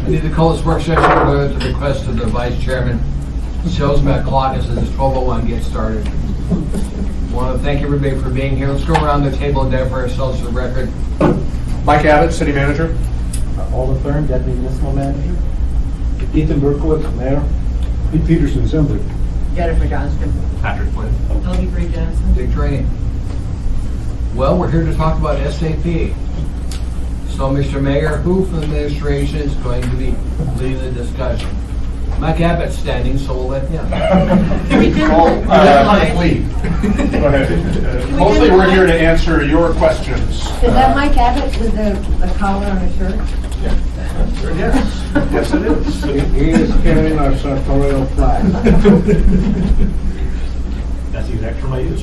I need to call this work session order at the request of the vice chairman. Shows my clock and says it's 12:01, get started. Want to thank everybody for being here. Let's go around the table and identify ourselves for the record. Mike Abbott, City Manager. Alden Thurn, Deputy Municipal Manager. Ethan Berkowitz, Mayor. Pete Peterson, Assembly. Jennifer Johnston. Patrick Flynn. Toby Bree Johnson. Dick Training. Well, we're here to talk about SAP. So, Mr. Mayor, who from the administration is going to be leading the discussion? Mike Abbott's standing, so we'll let him. Lead. Go ahead. Mostly we're here to answer your questions. Is that Mike Abbott with the collar on his shirt? Yes. Yes, it is. He is carrying our sartorial flag. That's the exact term I use.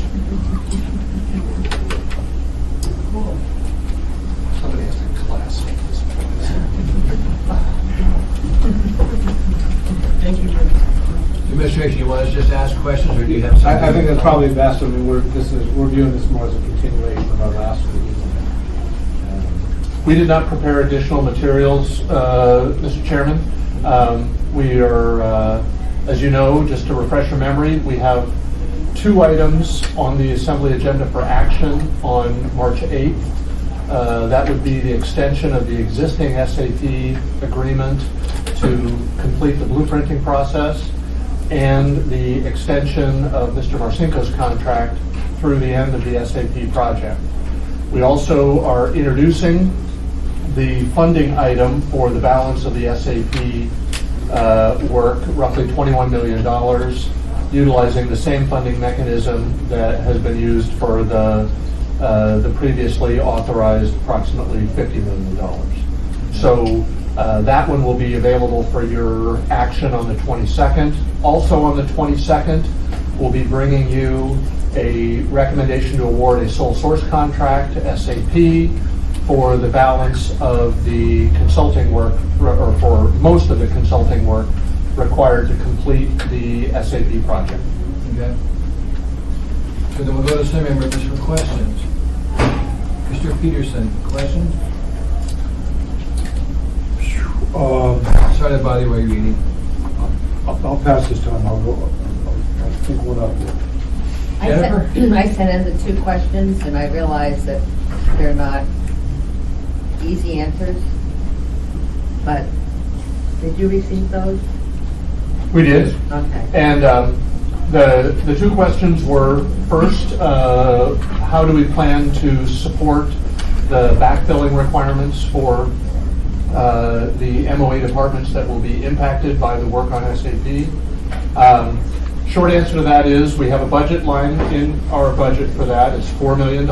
Somebody has to class this. Thank you. Administration, you want us just to ask questions, or do you have something? I think that's probably best. I mean, we're viewing this more as a continuation of our last meeting. We did not prepare additional materials, Mr. Chairman. We are, as you know, just to refresh your memory, we have 2 items on the Assembly agenda for action on March 8th. That would be the extension of the existing SAP agreement to complete the blueprinting process and the extension of Mr. Marcinko's contract through the end of the SAP project. We also are introducing the funding item for the balance of the SAP work, roughly $21 million, utilizing the same funding mechanism that has been used for the previously authorized approximately $50 million. So that one will be available for your action on the 22nd. Also on the 22nd, we'll be bringing you a recommendation to award a sole source contract to SAP for the balance of the consulting work, or for most of the consulting work required to complete the SAP project. Okay. So then we'll go to some members for questions. Mr. Peterson, questions? Sorry to bother you while you're eating. I'll pass this time. I'll think one up here. I sent in the 2 questions, and I realized that they're not easy answers. But did you receive those? We did. Okay. And the 2 questions were, first, how do we plan to support the backfilling requirements for the MOA departments that will be impacted by the work on SAP? Short answer to that is we have a budget line in our budget for that. It's $4 million.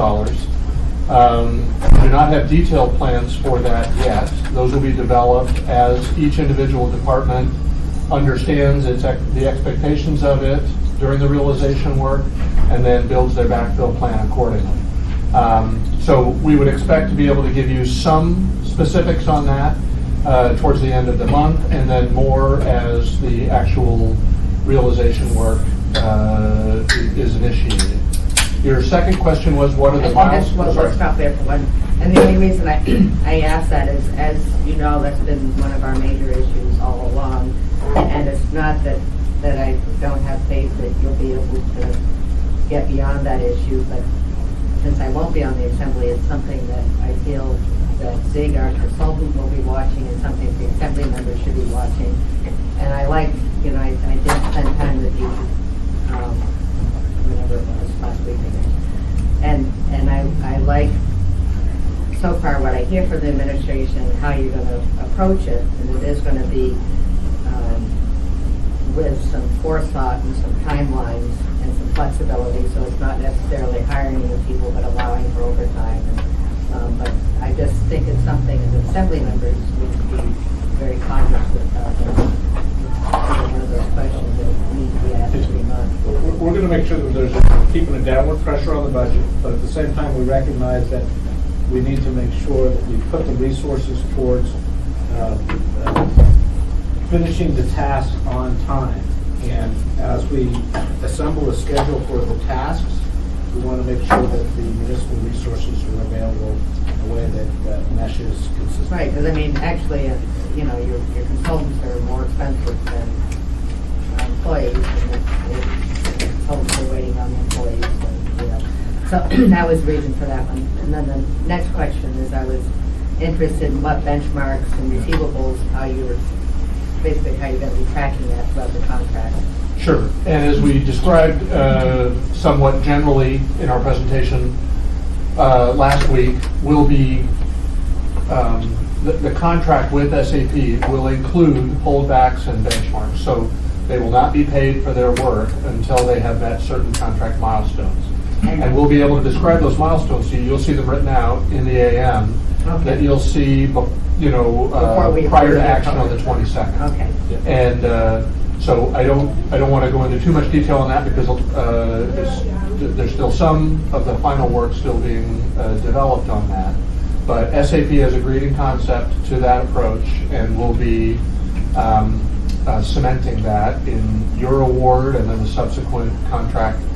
We do not have detailed plans for that yet. Those will be developed as each individual department understands the expectations of it during the realization work and then builds their backfill plan accordingly. So we would expect to be able to give you some specifics on that towards the end of the month, and then more as the actual realization work is initiated. Your second question was, what are the milestones? We'll stop there for one. And the only reason I asked that is, as you know, that's been one of our major issues all along. And it's not that I don't have faith that you'll be able to get beyond that issue, but since I won't be on the Assembly, it's something that I feel that Zig, our consultant, will be watching, and something the Assembly members should be watching. And I like, I did spend time with you, whenever it was, last week, I think. And I like, so far, what I hear from the administration, how you're going to approach it, and it is going to be with some forethought and some timelines and some flexibility, so it's not necessarily hiring new people, but allowing for overtime. But I just think it's something that Assembly members would be very cognizant of. One of those questions that need to be asked every month. We're going to make sure that there's keeping a downward pressure on the budget, but at the same time, we recognize that we need to make sure that we put the resources towards finishing the task on time. And as we assemble a schedule for the tasks, we want to make sure that the municipal resources are available a way that meshes consistently. Right, because I mean, actually, your consultants are more expensive than employees, and the consultants are waiting on the employees, and. So that was the reason for that one. And then the next question is, I was interested in what benchmarks and receivables, how you're going to be tracking that throughout the contract. Sure. And as we described somewhat generally in our presentation last week, will be the contract with SAP will include holdbacks and benchmarks. So they will not be paid for their work until they have met certain contract milestones. And we'll be able to describe those milestones to you. You'll see them written out in the AM that you'll see, prior to action on the 22nd. Okay. And so I don't want to go into too much detail on that because there's still some of the final work still being developed on that. But SAP has agreed in concept to that approach, and will be cementing that in your award and then the subsequent contracting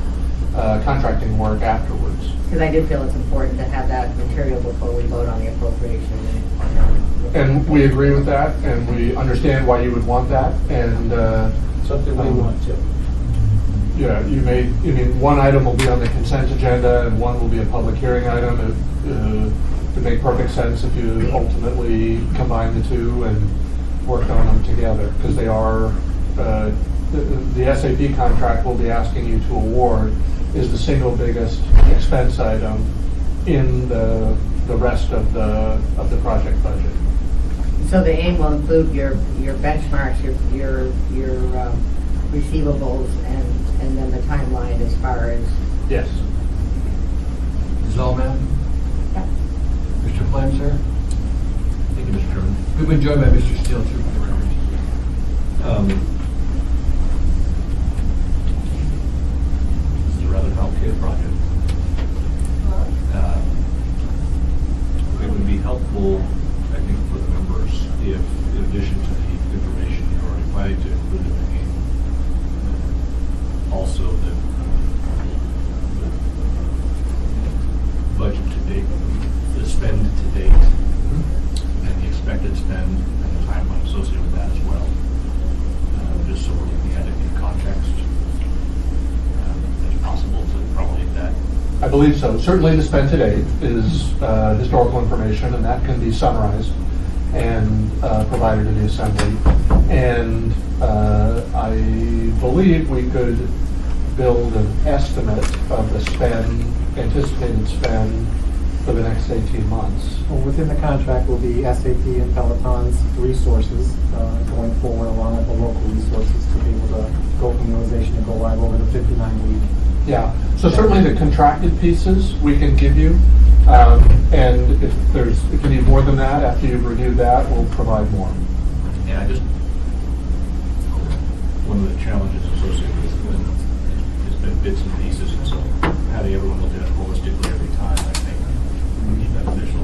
work afterwards. Because I do feel it's important to have that material before we vote on the appropriation. And we agree with that, and we understand why you would want that, and Something we want to. yeah, one item will be on the consent agenda, and one will be a public hearing item. It would make perfect sense if you ultimately combine the two and work on them together, because they are, the SAP contract we'll be asking you to award is the single biggest expense item in the rest of the project budget. So the aim will include your benchmarks, your receivables, and then the timeline as far as. Yes. Ms. Zellman? Yeah. Mr. Flem, sir? Thank you, Mr. Chairman. We've been joined by Mr. Steele, too, for the record. This is a rather complicated project. It would be helpful, I think, for the members if, in addition to the information you already provided, to include in the game, also the budget to date, the spend to date, and the expected spend, and the timeline associated with that as well. Just so we're looking at it in context. It's possible to promulgate that. I believe so. Certainly the spend to date is historical information, and that can be summarized and provided to the Assembly. And I believe we could build an estimate of the spend, anticipated spend, for the next 18 months. Well, within the contract will be SAP and Peloton's resources going forward, along with the local resources to be able to go from utilization and go live over the 59-week. Yeah, so certainly the contracted pieces we can give you, and if you need more than that, after you've reviewed that, we'll provide more. Yeah, one of the challenges associated with it has been bits and pieces, and so having everyone look at it holistically every time, I think, would be beneficial.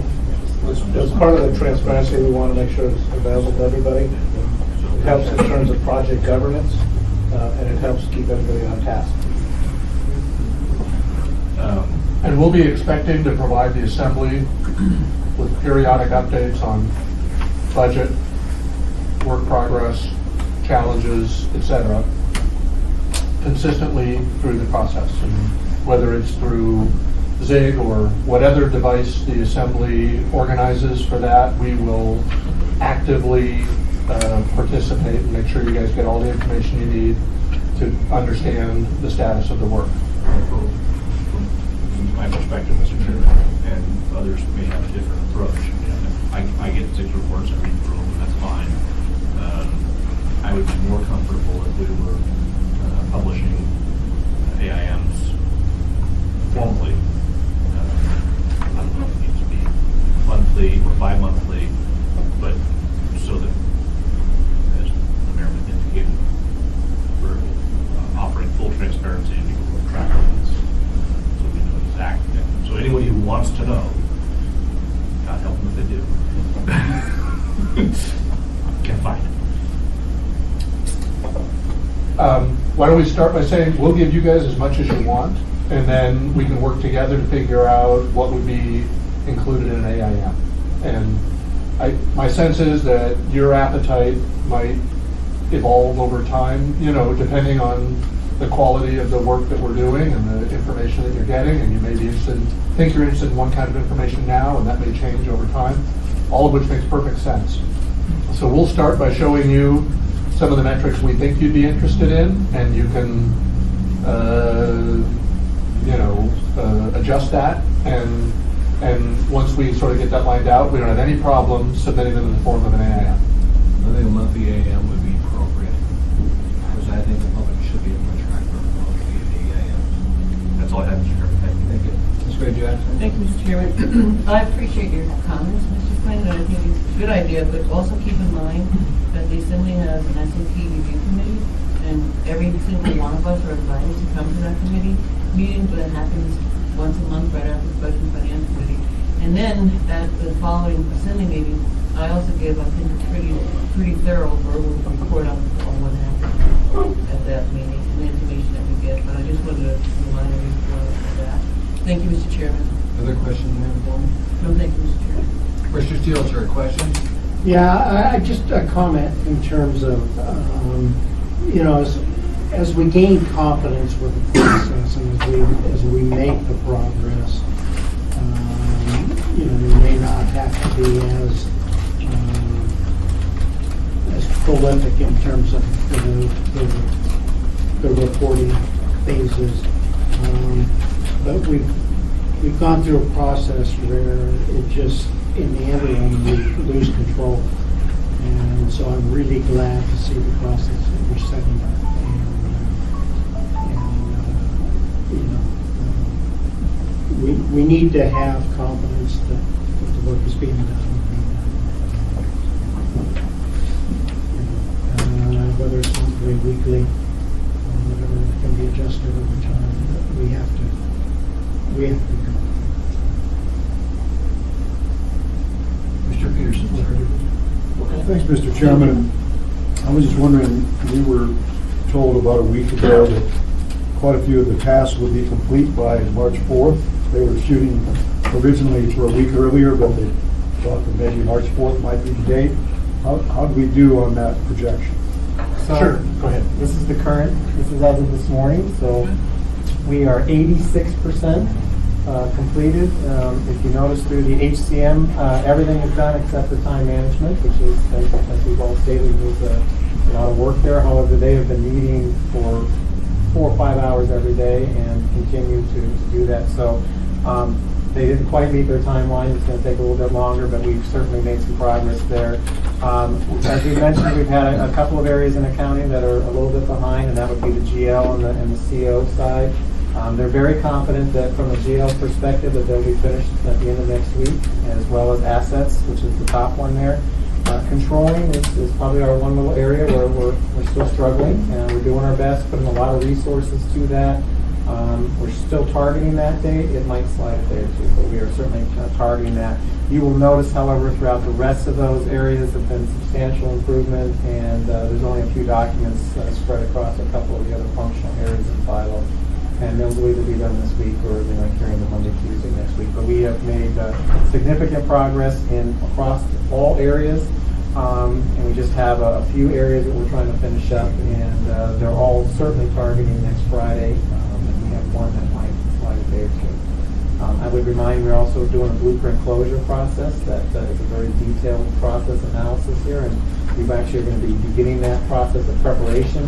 As part of the transparency, we want to make sure it's available to everybody. It helps in terms of project governance, and it helps keep everybody on task. And we'll be expecting to provide the Assembly with periodic updates on budget, work progress, challenges, etc., consistently through the process. And whether it's through ZIG or what other device the Assembly organizes for that, we will actively participate and make sure you guys get all the information you need to understand the status of the work. From my perspective, Mr. Chairman, and others may have a different approach. I get 6 reports, I read through them, and that's fine. I would be more comfortable if we were publishing AIMs formally. I don't know if it needs to be monthly or bi-monthly, but so that, as the Mayor indicated, we're offering full transparency and people will track this, so we know exactly. So anybody who wants to know, God help them if they do, can find it. Why don't we start by saying we'll give you guys as much as you want, and then we can work together to figure out what would be included in an AIM. And my sense is that your appetite might evolve over time, depending on the quality of the work that we're doing and the information that you're getting, and you may be think you're interested in one kind of information now, and that may change over time, all of which makes perfect sense. So we'll start by showing you some of the metrics we think you'd be interested in, and you can, adjust that, and once we sort of get that lined out, we don't have any problem submitting them in the form of an AIM. I think a monthly AM would be appropriate, because I think the public should be able to track their monthly AMs. That's all I have, Mr. Chairman. Thank you. Ms. Gray Jackson? Thank you, Mr. Chairman. I appreciate your comments, Mr. Flynn, and I think it's a good idea, but also keep in mind that the Assembly has an SAP review committee, and every single one of us are invited to come to that committee meeting that happens once a month right after the Budget and Finance Committee. And then at the following Assembly meeting, I also give, I think, a pretty thorough verbal report on what happened at that meeting and the information that we get. But I just wanted to remind everyone of that. Thank you, Mr. Chairman. Other questions, Madam Bowman? No, thank you, Mr. Chairman. Mr. Steele, is there a question? Yeah, just a comment in terms of, as we gain confidence with the process and as we make the progress, we may not have to be as prolific in terms of the reporting phases. But we've gone through a process where it just, in the interim, we lose control. And so I'm really glad to see the process that we're setting up. We need to have confidence that the work is being done. Whether it's monthly, weekly, whatever, it can be adjusted over time, but we have to be confident. Mr. Peterson, sir? Thanks, Mr. Chairman. I was just wondering, we were told about a week ago that quite a few of the tasks would be complete by March 4th. They were shooting originally for a week earlier, but they thought that maybe March 4th might be the date. How do we do on that projection? So, Sure, go ahead. This is as of this morning, so we are 86% completed. If you notice through the HCM, everything is done except for time management, which is, as we've all stated, there's a lot of work there. However, they have been meeting for 4 or 5 hours every day and continue to do that. So they didn't quite meet their timeline. It's going to take a little bit longer, but we've certainly made some progress there. As we mentioned, we've had a couple of areas in accounting that are a little bit behind, and that would be the GL and the CO side. They're very confident that from a GL perspective that they'll be finished at the end of next week, as well as assets, which is the top one there. Controlling is probably our one little area where we're still struggling, and we're doing our best, putting a lot of resources to that. We're still targeting that date. It might slide a day or two, but we are certainly targeting that. You will notice, however, throughout the rest of those areas have been substantial improvement, and there's only a few documents spread across a couple of the other functional areas in Philo. And those will either be done this week or they might carry into Monday, Tuesday next week. But we have made significant progress across all areas. And we just have a few areas that we're trying to finish up, and they're all certainly targeting next Friday. And we have one that might slide a day or two. I would remind we're also doing a blueprint closure process. That is a very detailed process analysis here, and we've actually going to be beginning that process of preparation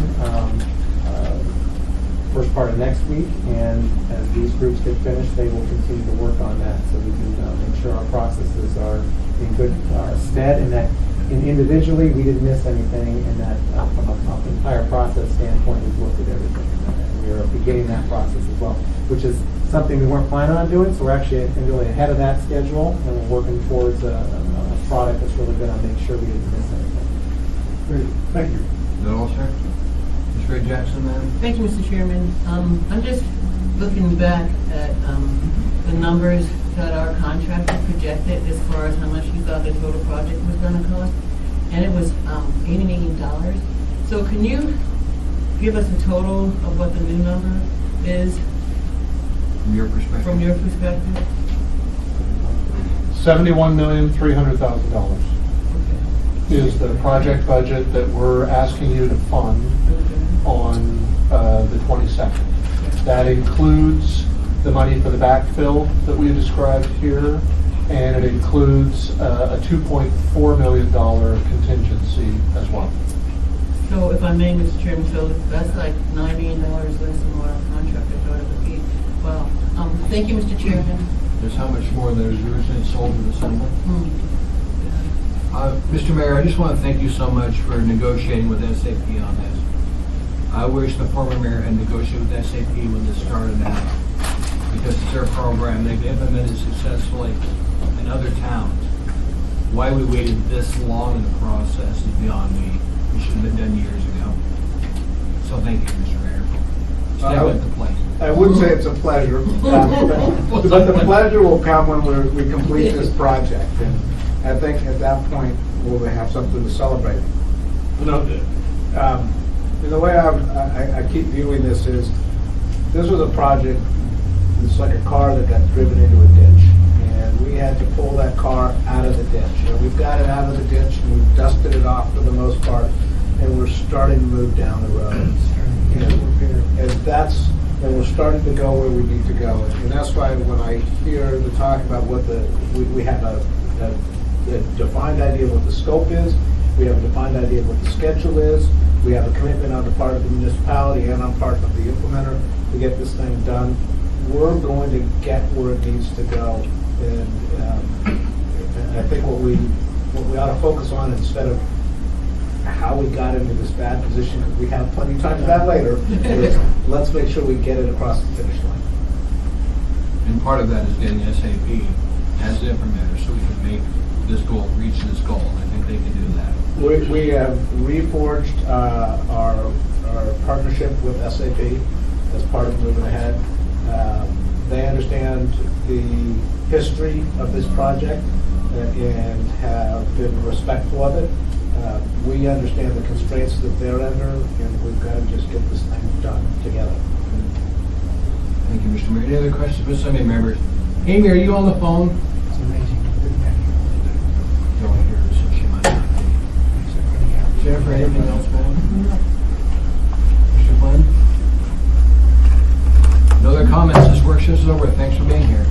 first part of next week, and as these groups get finished, they will continue to work on that so we can make sure our processes are in good stead, and that individually we didn't miss anything, and that from an entire process standpoint we've looked at everything, and we are beginning that process as well, which is something we weren't planning on doing, so we're actually really ahead of that schedule, and we're working towards a product that's really going to make sure we didn't miss anything. Great, thank you. Is that all, sir? Ms. Gray Jackson, ma'am? Thank you, Mr. Chairman. I'm just looking back at the numbers that our contractor projected as far as how much he thought the total project was going to cost, and it was $80 million. So can you give us a total of what the new number is From your perspective? from your perspective? $71,300,000 is the project budget that we're asking you to fund on the 22nd. That includes the money for the backfill that we described here, and it includes a $2.4 million contingency as well. So if I may, Mr. Chairman, so that's like $9 million less than what our contract thought it would be. Wow. Thank you, Mr. Chairman. There's how much more there's originally sold in the summer. Mr. Mayor, I just want to thank you so much for negotiating with SAP on this. I wish the former mayor had negotiated with SAP when this started out, because it's their program. They've implemented successfully in other towns. Why we waited this long in the process is beyond me. It should have been done years ago. So thank you, Mr. Mayor. Stay with the plate. I wouldn't say it's a pleasure, but the pleasure will come when we complete this project. And I think at that point, we'll have something to celebrate. The way I keep viewing this is, this was a project, it's like a car that got driven into a ditch. And we had to pull that car out of the ditch. And we've got it out of the ditch, and we've dusted it off for the most part, and we're starting to move down the road. And we're starting to go where we need to go. And that's why when I hear the talk about what we have a defined idea of what the scope is, we have a defined idea of what the schedule is, we have a commitment on the part of the municipality and on part of the implementer to get this thing done. We're going to get where it needs to go. And I think what we ought to focus on, instead of how we got into this bad position, because we have plenty of time for that later, is let's make sure we get it across the finish line. And part of that is getting SAP as the implementer so we can make this goal, reach this goal. I think they can do that. We have reforged our partnership with SAP as part of moving ahead. They understand the history of this project and have been respectful of it. We understand the constraints that they're under, and we've got to just get this thing done together. Thank you, Mr. Mayor. Any other questions, Mr. Assembly members? Amy, are you on the phone? It's amazing. Don't hear her, so she might not be. Jennifer, anything else, ma'am? Mr. Flynn? No other comments. This workshop is over. Thanks for being here.